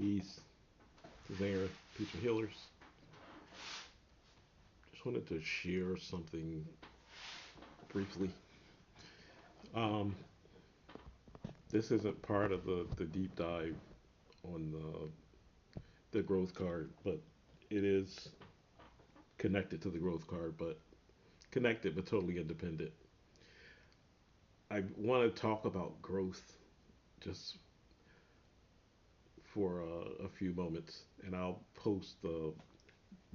Peace. This is Aaron, Future Healers. Just wanted to share something briefly. Um, this isn't part of the deep dive on the growth card, but it is connected to the growth card, but connected but totally independent. I want to talk about growth just for a few moments, and I'll post the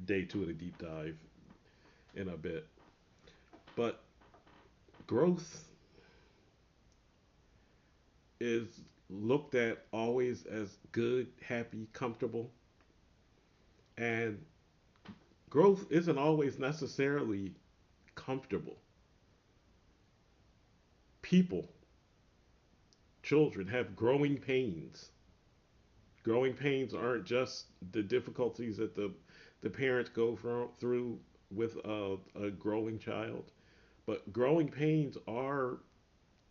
day two of the deep dive in a bit. But growth is looked at always as good, happy, comfortable, and growth isn't always necessarily comfortable. People, children, have growing pains. Growing pains aren't just the difficulties that the parents through with a growing child, but growing pains are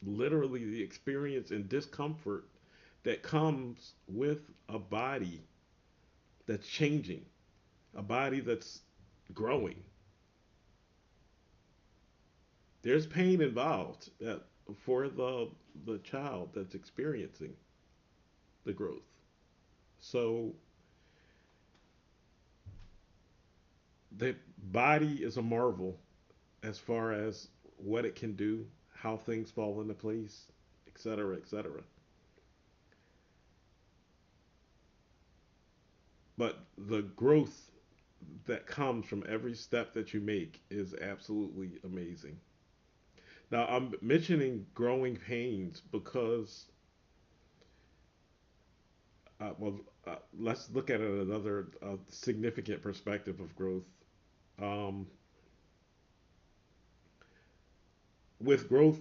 literally the experience and discomfort that comes with a body that's changing, a body that's growing. There's pain involved for the child that's experiencing the growth. So the body is a marvel as far as what it can do, how things fall into place, etc., etc. But the growth that comes from every step that you make is absolutely amazing. Now, I'm mentioning growing pains because, well, let's look at it another significant perspective of growth. Um, with growth,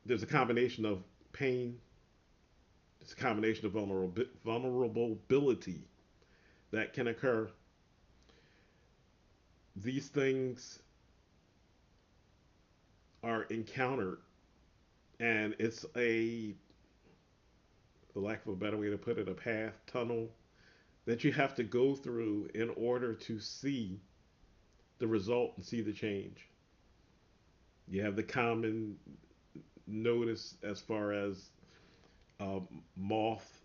there's a combination of pain, there's a combination of vulnerability that can occur. These things are encountered, and it's for lack of a better way to put it, a path, tunnel that you have to go through in order to see the result and see the change. You have the common notice as far as moth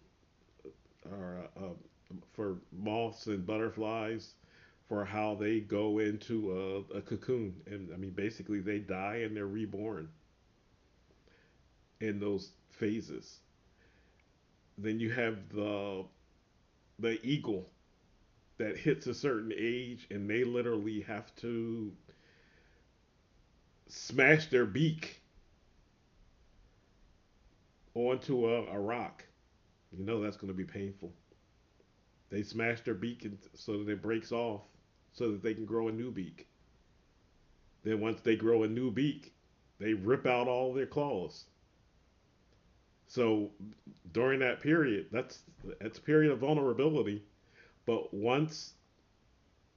or for moths and butterflies for how they go into a cocoon, and I mean basically they die and they're reborn in those phases. Then you have the eagle that hits a certain age and they literally have to smash their beak onto a rock. You know that's going to be painful. They smash their beak so that it breaks off so that they can grow a new beak. Then once they grow a new beak, they rip out all their claws. So during that period, that's a period of vulnerability. But once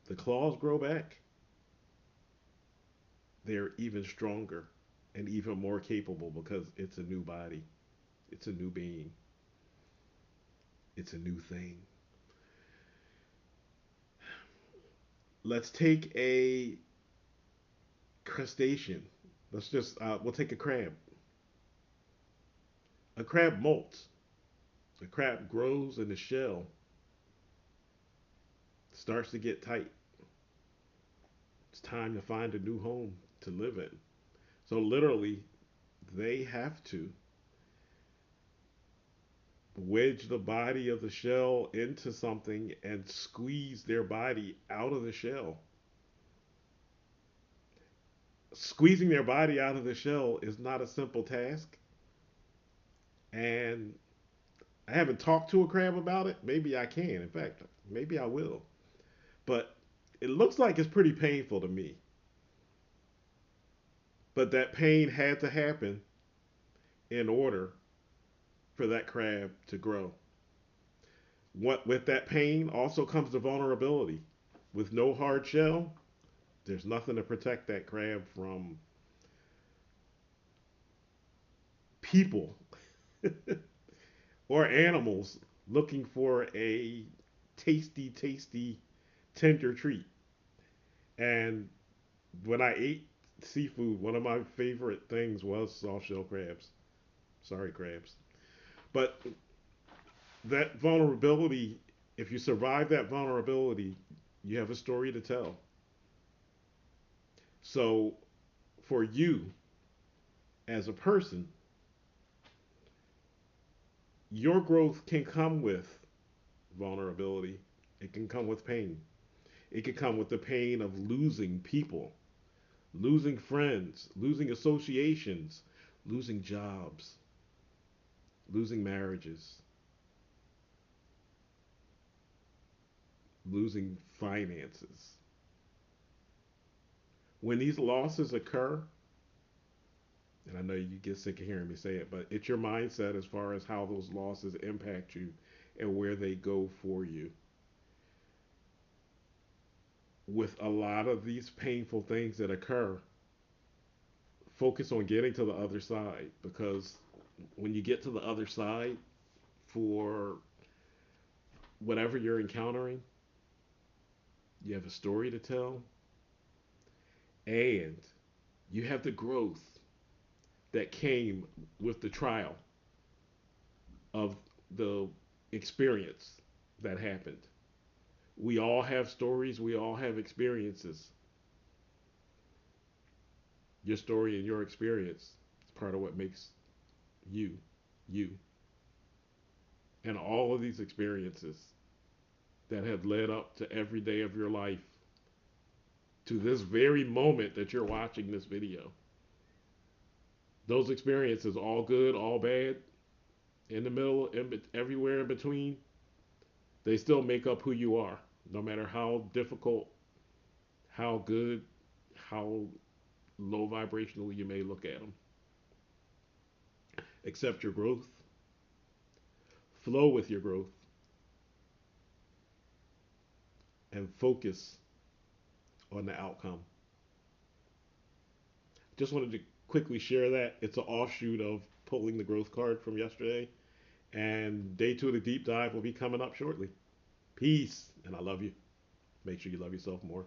the claws grow back, they're even stronger and even more capable because it's a new body, it's a new being, it's a new thing. Let's take a crustacean. We'll take a crab. A crab molts. A crab grows in the shell, starts to get tight. It's time to find a new home to live in. So literally, they have to wedge the body of the shell into something and squeeze their body out of the shell. Squeezing their body out of the shell is not a simple task. And I haven't talked to a crab about it. Maybe I can. In fact, maybe I will. But it looks like it's pretty painful to me. But that pain had to happen in order for that crab to grow. What with that pain also comes the vulnerability. With no hard shell, there's nothing to protect that crab from people or animals looking for a tasty, tasty, tender treat. And when I ate seafood, one of my favorite things was soft shell crabs. Sorry, crabs. But that vulnerability, if you survive that vulnerability, you have a story to tell. So for you as a person, your growth can come with vulnerability. It can come with pain. It can come with the pain of losing people, losing friends, losing associations, losing jobs, losing marriages, losing finances. When these losses occur, and I know you get sick of hearing me say it, but it's your mindset as far as how those losses impact you and where they go for you. With a lot of these painful things that occur, focus on getting to the other side, because when you get to the other side for whatever you're encountering, you have a story to tell, and you have the growth that came with the trial of the experience that happened. We all have stories, we all have experiences. Your story and your experience is part of what makes you, you. And all of these experiences that have led up to every day of your life, to this very moment that you're watching this video. Those experiences, all good, all bad, in the middle, everywhere in between, they still make up who you are, no matter how difficult, how good, how low vibrational you may look at them. Accept your growth, flow with your growth, and focus on the outcome. Just wanted to quickly share that. It's an offshoot of pulling the growth card from yesterday. And day two of the deep dive will be coming up shortly. Peace. And I love you. Make sure you love yourself more.